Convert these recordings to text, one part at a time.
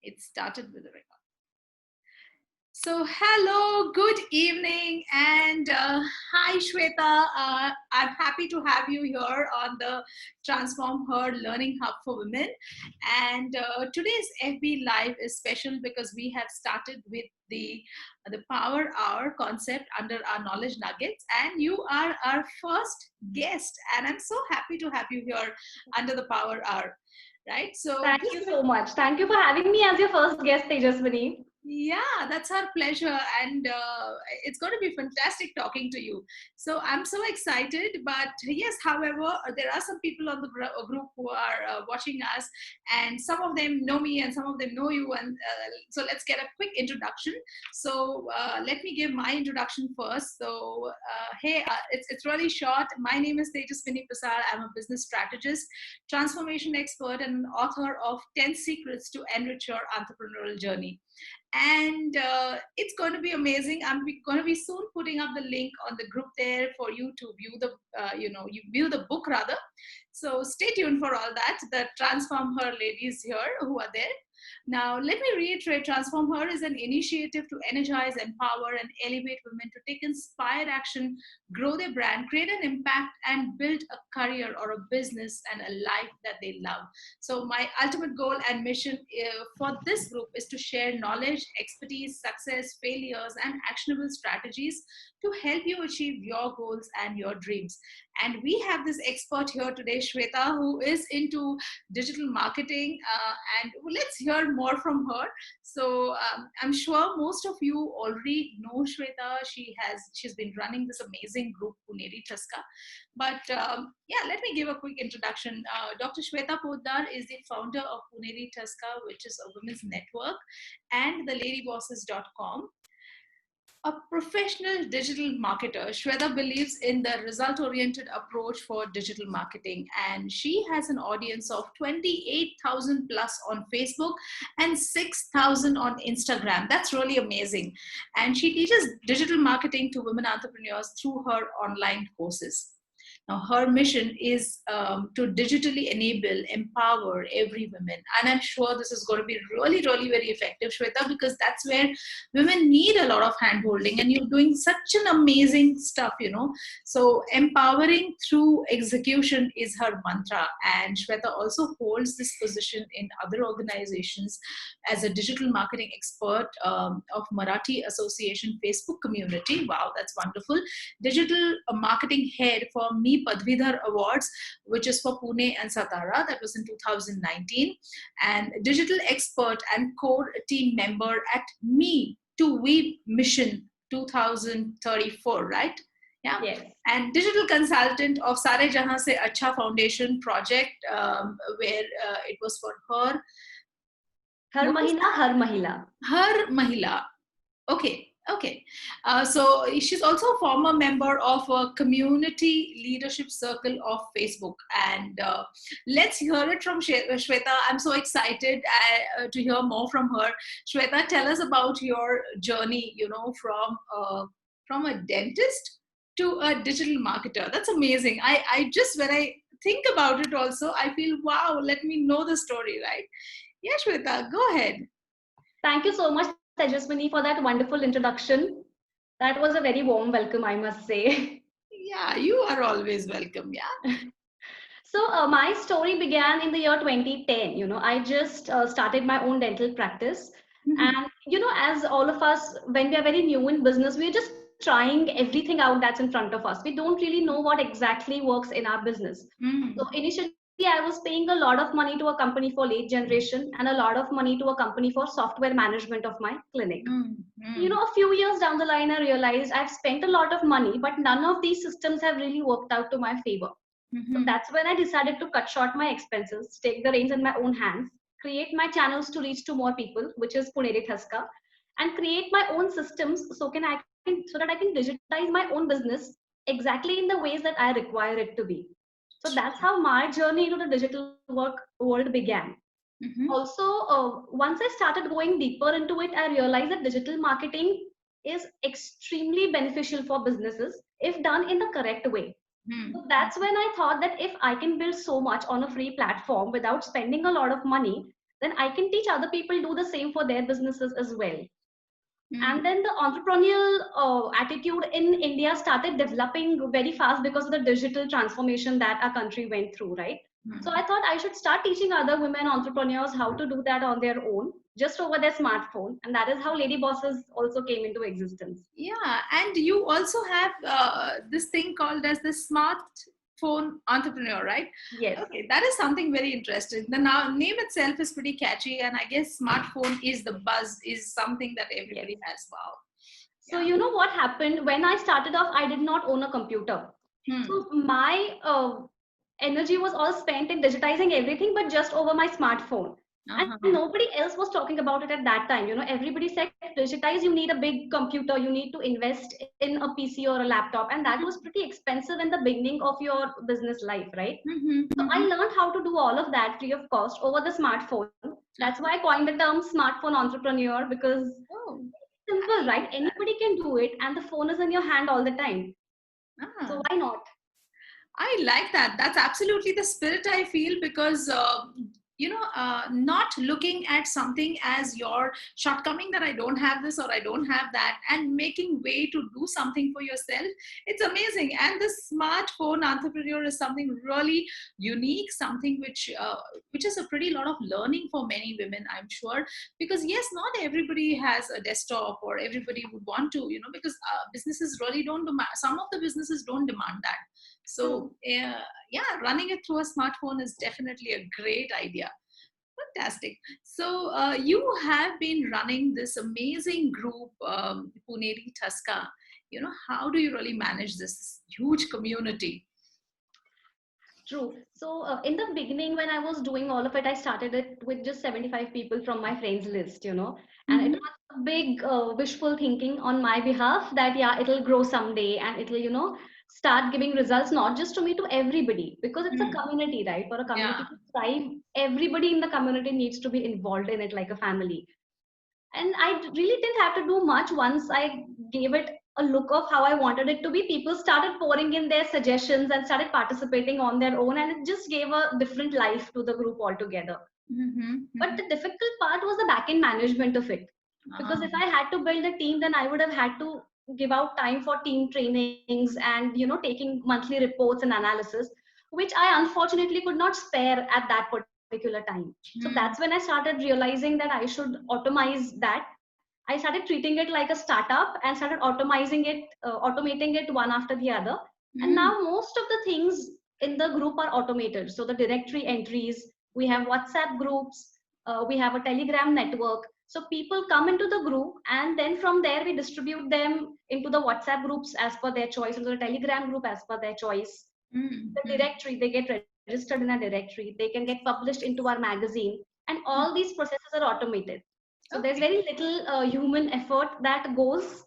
It started with a record. So, hello, good evening, and hi, Shweta. I'm happy to have you here on the Transform Her Learning Hub for Women. And today's FB Live is special because we have started with the Power Hour concept under our Knowledge Nuggets, and you are our first guest. And I'm so happy to have you here under the Power Hour. Right. So, Thank you so much. Thank you for having me as your first guest, Tejaswini. yeah, that's our pleasure. And it's going to be fantastic talking to you. So I'm so excited. But yes, however, there are some people on the group who are watching us, and some of them know me and some of them know you. And so let's get a quick introduction. So let me give my introduction first. So, hey, it's really short. My name is Tejaswini Prasad. I'm a business strategist, transformation expert, and author of 10 Secrets to Enrich Your Entrepreneurial Journey. And it's going to be amazing. I'm going to be soon putting up the link on the group there for you to view the you view the book rather. So stay tuned for all that. The Transform Her ladies here who are there. Now, let me reiterate, Transform Her is an initiative to energize, empower, and elevate women to take inspired action, grow their brand, create an impact, and build a career or a business and a life that they love. So, my ultimate goal and mission for this group is to share knowledge, expertise, success, failures, and actionable strategies to help you achieve your goals and your dreams. And we have this expert here today, Shweta, who is into digital marketing. And let's hear more from her. So I'm sure most of you already know Shweta. She's been running this amazing group, Puneri Taska. But yeah, let me give a quick introduction. Dr. Shweta Poddar is the founder of Puneri Taska, which is a women's network, and the ladybosses.com. A professional digital marketer, Shweta believes in the result-oriented approach for digital marketing, and she has an audience of 28,000 plus on Facebook and 6,000 on Instagram. That's really amazing. And she teaches digital marketing to women entrepreneurs through her online courses. Now, her mission is to digitally enable, empower every woman. And I'm sure this is going to be really, really very effective, Shweta, because that's where women need a lot of handholding, and you're doing such an amazing stuff. So empowering through execution is her mantra. And Shweta also holds this position in other organizations as a digital marketing expert of Marathi Association Facebook community. Wow, that's wonderful. Digital marketing head for Me Padvidhar Awards, which is for Pune and Satara. That was in 2019. And digital expert and core team member at Me to We Mission 2034, right? Yeah. Yes. And digital consultant of Sare Jahan Se Acha Foundation project, where it was for her. Har Mahila, Har Mahila. Har Mahila. Okay. Okay. So she's also a former member of a community leadership circle of Facebook. And let's hear it from Shweta. I'm so excited to hear more from her. Shweta, tell us about your journey, from a dentist to a digital marketer. That's amazing. I just, when I think about it also, I feel, wow, let me know the story, right? Yeah, Shweta, go ahead. Thank you so much, Tejaswini, for that wonderful introduction. That was a very warm welcome, I must say. Yeah, you are always welcome. Yeah. So my story began in the year 2010. I just started my own dental practice. And, as all of us, when we are very new in business, we're just trying everything out that's in front of us. We don't really know what exactly works in our business. So initially, I was paying a lot of money to a company for lead generation and a lot of money to a company for software management of my clinic. A few years down the line, I realized I've spent a lot of money, but none of these systems have really worked out to my favor. So that's when I decided to cut short my expenses, take the reins in my own hands, create my channels to reach to more people, which is Puneri Thaska, and create my own systems so that I can digitize my own business exactly in the ways that I require it to be. So that's how my journey into the digital world began. Also, once I started going deeper into it, I realized that digital marketing is extremely beneficial for businesses if done in the correct way. So that's when I thought that if I can build so much on a free platform without spending a lot of money, then I can teach other people do the same for their businesses as well. Mhm. And then the entrepreneurial attitude in India started developing very fast because of the digital transformation that our country went through, right? So I Mhm. thought I should start teaching other women entrepreneurs how to do that on their own, just over their smartphone. And that is how Lady Bosses also came into existence. Yeah, and you also have this thing called as the smartphone entrepreneur, right? Yes. Okay, that is something very interesting. The name itself is pretty catchy, and I guess smartphone is the buzz, is something that Yes. everybody has. Wow. So Yeah. you know what happened when I started off? I did not own a computer. Hmm. So my energy was all spent in digitizing everything, but just over my smartphone. And Uh-huh. nobody else was talking about it at that time. Everybody said digitize, you need a big computer, you need to invest in a PC or a laptop. And that was pretty expensive in the beginning of your business life, right? Mm-hmm. So I Mm-hmm. learned how to do all of that free of cost over the smartphone. That's why I coined the term smartphone entrepreneur, because Oh, I simple, right? like that. Anybody can do it, and the phone is in your hand all the time. So Ah. why not? I like that. That's absolutely the spirit I feel because, not looking at something as your shortcoming that I don't have this or I don't have that, and making way to do something for yourself. It's amazing. And the smartphone entrepreneur is something really unique, something which is a pretty lot of learning for many women, I'm sure. Because yes, not everybody has a desktop or everybody would want to, because businesses really don't demand. Some of the businesses don't demand that. True. So, yeah, running it through a smartphone is definitely a great idea. Fantastic. So, you have been running this amazing group, Puneri Tuska. How do you really manage this huge community? True. So, in the beginning, when I was doing all of it, I started it with just 75 people from my friends list. And it Mm-hmm. was a big wishful thinking on my behalf that, yeah, it'll grow someday and it'll, start giving results, not just to me, to everybody, because it's a Mm. community, right? For a Yeah. community to thrive, everybody in the community needs to be involved in it like a family. And really didn't have to do much. Once I gave it a look of how I wanted it to be, people started pouring in their suggestions and started participating on their own, and it just gave a different life to the group altogether. Mm-hmm. But Mm-hmm. the difficult part was the back end management of it, because Ah. if I had to build a team, then I would have had to give out time for team trainings and taking monthly reports and analysis, which I unfortunately could not spare at that particular time. So that's when I started realizing that I should automate that. I started treating it like a startup and started automating it one after the other. And Mm. now most of the things in the group are automated. So the directory entries, we have WhatsApp groups, we have a Telegram network. So people come into the group, and then from there we distribute them into the WhatsApp groups as per their choice, into the Telegram group as per their choice. Mm. The Mm. directory, they get registered in a directory, they can get published into our magazine, and all Mm. these processes are automated. So there's Okay. very little human effort that goes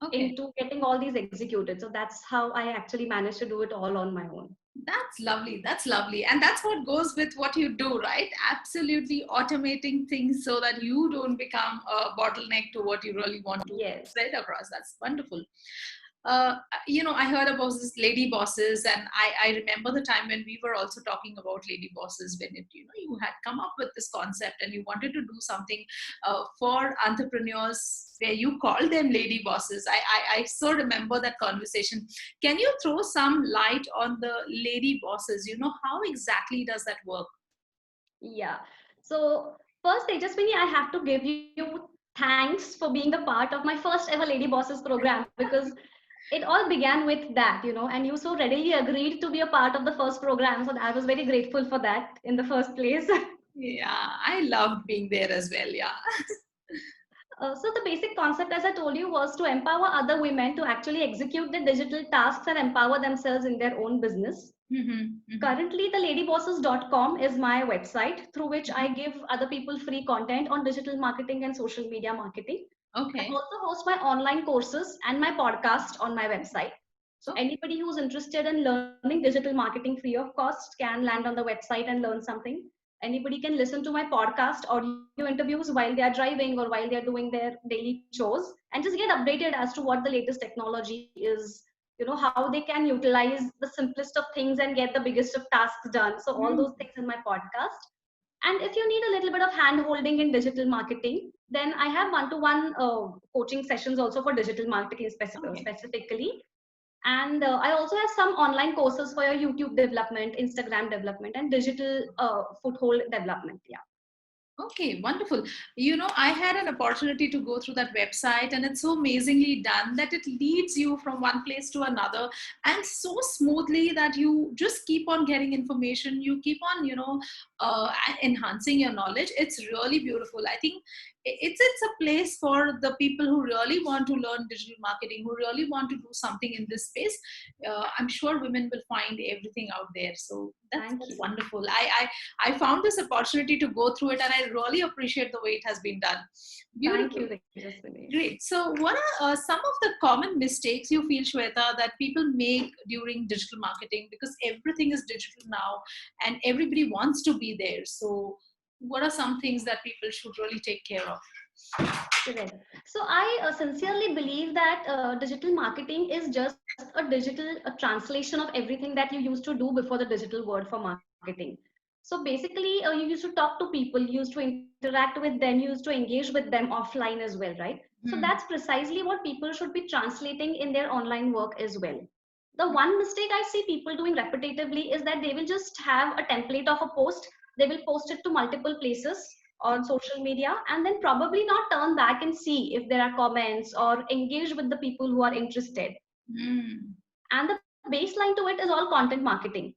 Okay. into getting all these executed. So that's how I actually managed to do it all on my own. That's lovely. That's lovely. And that's what goes with what you do, right? Absolutely automating things so that you don't become a bottleneck to what you really want to Yes. spread across. That's wonderful. I heard about this lady bosses, and I remember the time when we were also talking about lady bosses, when you had come up with this concept and you wanted to do something for entrepreneurs where you call them lady bosses. I so remember that conversation. Can you throw some light on the lady bosses? How exactly does that work? Yeah. So first, Tejaswini, I have to give you thanks for being a part of my first ever Lady Bosses program, because it all began with that, and you so readily agreed to be a part of the first program. So I was very grateful for that in the first place. Yeah, I loved being there as well. Yeah. So the basic concept, as I told you, was to empower other women to actually execute the digital tasks and empower themselves in their own business. Hmm. Hmm. Currently, the ladybosses.com is my website through which I give other people free content on digital marketing and social media marketing. I Okay. also host my online courses and my podcast on my website. So Okay. anybody who's interested in learning digital marketing free of cost can land on the website and learn something. Anybody can listen to my podcast audio interviews while they are driving or while they are doing their daily chores, and just get updated as to what the latest technology is, how they can utilize the simplest of things and get the biggest of tasks done. So all those Mm. things in my podcast. And if you need a little bit of hand holding in digital marketing, then I have one-to-one coaching sessions also for digital marketing Okay. specifically. And I also have some online courses for your YouTube development, Instagram development, and digital foothold development. Yeah. Okay, wonderful. I had an opportunity to go through that website, and it's so amazingly done that it leads you from one place to another, and so smoothly that you just keep on getting information. You keep on, enhancing your knowledge. It's really beautiful. I think it's a place for the people who really want to learn digital marketing, who really want to do something in this space. I'm sure women will find everything out there. So Thank that's you. wonderful. I found this opportunity to go through it, and I really appreciate the way it has been done. Thank Beautiful. you, Tejaswini. Great. So, what are some of the common mistakes you feel, Shweta, that people make during digital marketing? Because everything is digital now, and everybody wants to be there. So, what are some things that people should really take care of? Correct. So I sincerely believe that digital marketing is just a translation of everything that you used to do before the digital world for marketing. So basically, you used to talk to people, you used to interact with them, you used to engage with them offline as well, right? So that's Hmm. precisely what people should be translating in their online work as well. The one mistake I see people doing repetitively is that they will just have a template of a post, they will post it to multiple places on social media, and then probably not turn back and see if there are comments or engage with the people who are interested. Hmm. And the baseline to it is all content marketing,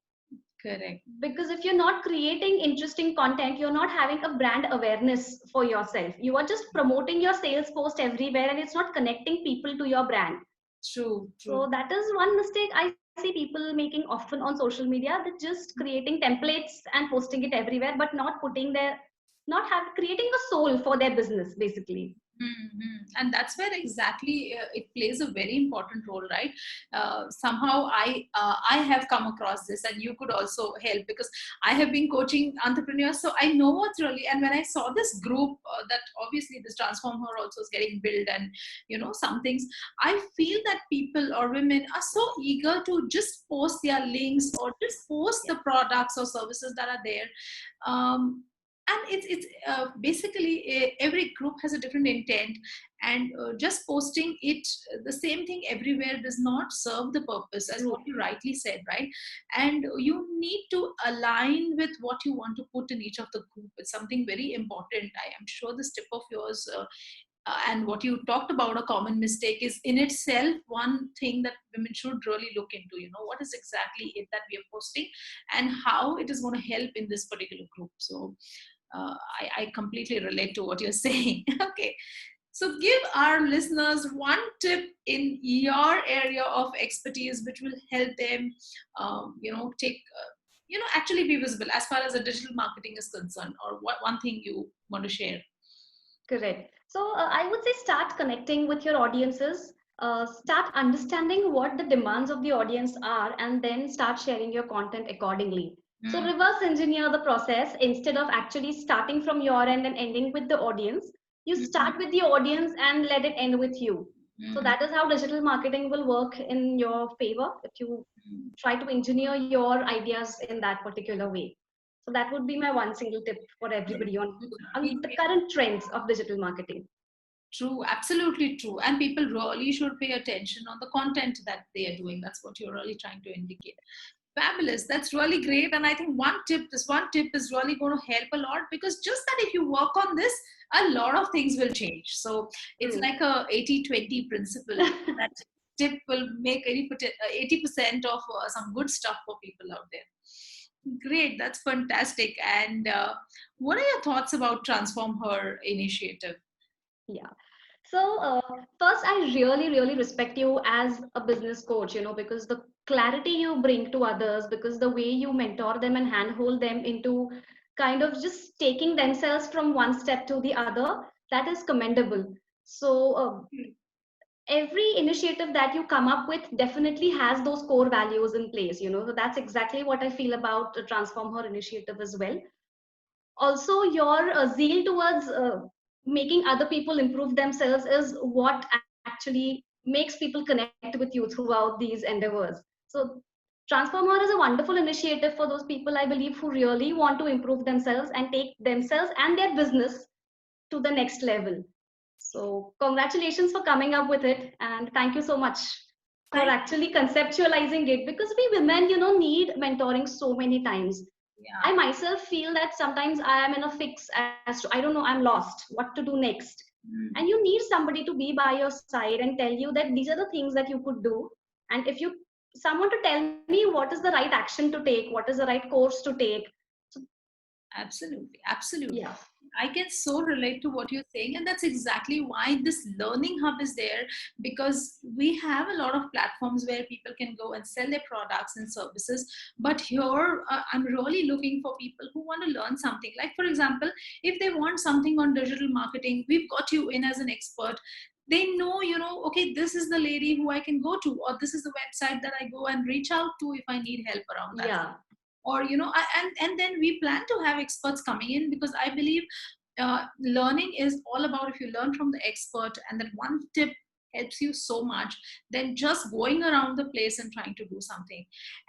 Correct. because if you're not creating interesting content, you're not having a brand awareness for yourself, you are just promoting your sales post everywhere and it's not connecting people to your brand. True. True. So that is one mistake I see people making often on social media, that just creating templates and posting it everywhere, but not putting their, not have creating a soul for their business, basically. And that's where exactly it plays a very important role, right? Somehow I have come across this, and you could also help because I have been coaching entrepreneurs, so I know what's really. And when I saw this group, that obviously this Transform Her also is getting built, and some things, I feel that people or women are so eager to just post their links or just post Yeah. the products or services that are there. And it's basically every group has a different intent, and just posting it the same thing everywhere does not serve the purpose, as what True. you rightly said, right? And you need to align with what you want to put in each of the group. It's something very important. I am sure this tip of yours, and what you talked about, a common mistake, is in itself one thing that women should really look into. What is exactly it that we are posting, and how it is going to help in this particular group. So I completely relate to what you're saying. Okay. So give our listeners one tip in your area of expertise which will help them, take, actually be visible as far as the digital marketing is concerned, or what one thing you want to share. Correct. So I would say start connecting with your audiences, start understanding what the demands of the audience are, and then start sharing your content accordingly. So Mm, reverse engineer the process instead of actually starting from your end and ending with the audience. You mm, start with the audience and let it end with you. So mm, that is how digital marketing will work in your favor if you mm. try to engineer your ideas in that particular way. So that would be my one single tip for everybody on the current trends of digital marketing. True, absolutely true. And people really should pay attention on the content that they are doing. That's what you're really trying to indicate. Fabulous. That's really great. And I think this one tip is really going to help a lot, because just that if you work on this, a lot of things will change. So it's True. like a 80-20 principle. That tip will make 80% of some good stuff for people out there. Great. That's fantastic. And what are your thoughts about Transform Her initiative? Yeah. So, first, I really, really respect you as a business coach, because the clarity you bring to others, because the way you mentor them and handhold them into kind of just taking themselves from one step to the other, that is commendable. So, every initiative that you come up with definitely has those core values in place, So, that's exactly what I feel about the Transform Her initiative as well. Also your zeal towards making other people improve themselves is what actually makes people connect with you throughout these endeavors. So Transformer is a wonderful initiative for those people, I believe, who really want to improve themselves and take themselves and their business to the next level. So congratulations for coming up with it, and thank you so much for Thank actually conceptualizing it, because we women, need mentoring so many times. I Yeah, myself feel that sometimes I am in a fix as to, I don't know, I'm lost, what to do next. mm, And you need somebody to be by your side and tell you that these are the things that you could do. And if you, someone to tell me what is the right action to take, what is the right course to take. So, absolutely, absolutely. yeah. I can so relate to what you're saying, and that's exactly why this learning hub is there, because we have a lot of platforms where people can go and sell their products and services. But here, I'm really looking for people who want to learn something. Like, for example, if they want something on digital marketing, we've got you in as an expert. They know, okay, this is the lady who I can go to, or this is the website that I go and reach out to if I need help around that, Yeah. or and then we plan to have experts coming in, because I believe learning is all about, if you learn from the expert and that one tip helps you so much, then just going around the place and trying to do something.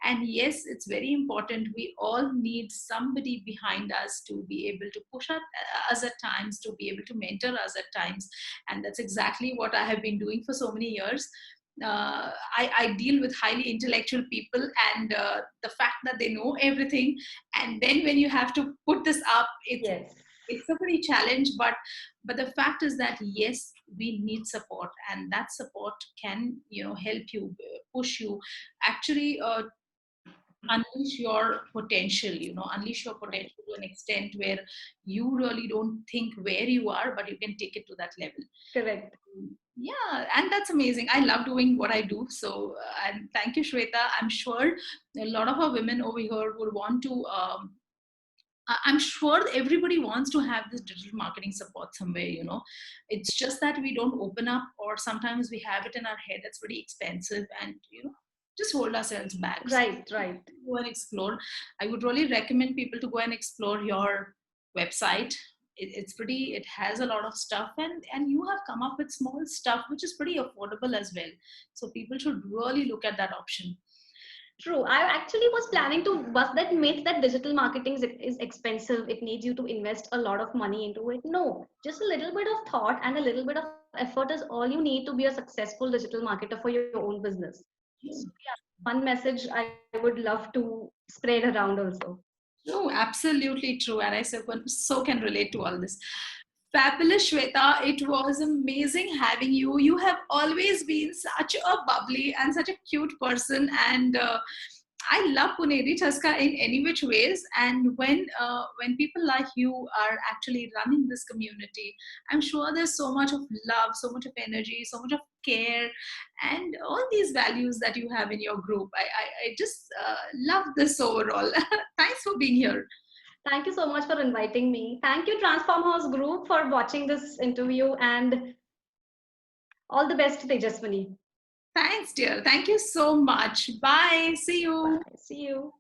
And yes, it's very important, we all need somebody behind us to be able to push us at times, to be able to mentor us at times. And that's exactly what I have been doing for so many years. I deal with highly intellectual people, and the fact that they know everything, and then when you have to put this up, Yes. it's a pretty challenge. But the fact is that yes, we need support, and that support can help you, push you, actually unleash your potential, unleash your potential to an extent where you really don't think where you are, but you can take it to that level. Correct. Yeah, and that's amazing. I love doing what I do. So, and thank you, Shweta. I'm sure a lot of our women over here would want to. I'm sure everybody wants to have this digital marketing support somewhere. It's just that we don't open up, or sometimes we have it in our head that's pretty expensive, and just hold ourselves back. So Right, right. go and explore. I would really recommend people to go and explore your website. It's pretty, it has a lot of stuff, and you have come up with small stuff which is pretty affordable as well. So people should really look at that option. True. I actually was planning to bust that myth that digital marketing is expensive. It needs you to invest a lot of money into it. No, just a little bit of thought and a little bit of effort is all you need to be a successful digital marketer for your own business. So, yeah, one message I would love to spread around also. No, absolutely true. And I so can relate to all this. Fabulous, Shweta. It was amazing having you. You have always been such a bubbly and such a cute person. And I love Puneri Chaska in any which ways. And when people like you are actually running this community, I'm sure there's so much of love, so much of energy, so much of care, and all these values that you have in your group. I just love this overall. Thanks for being here. Thank you so much for inviting me. Thank you, Transform House Group, for watching this interview, and all the best, Tejaswini. Thanks, dear. Thank you so much. Bye. See you. Bye. See you.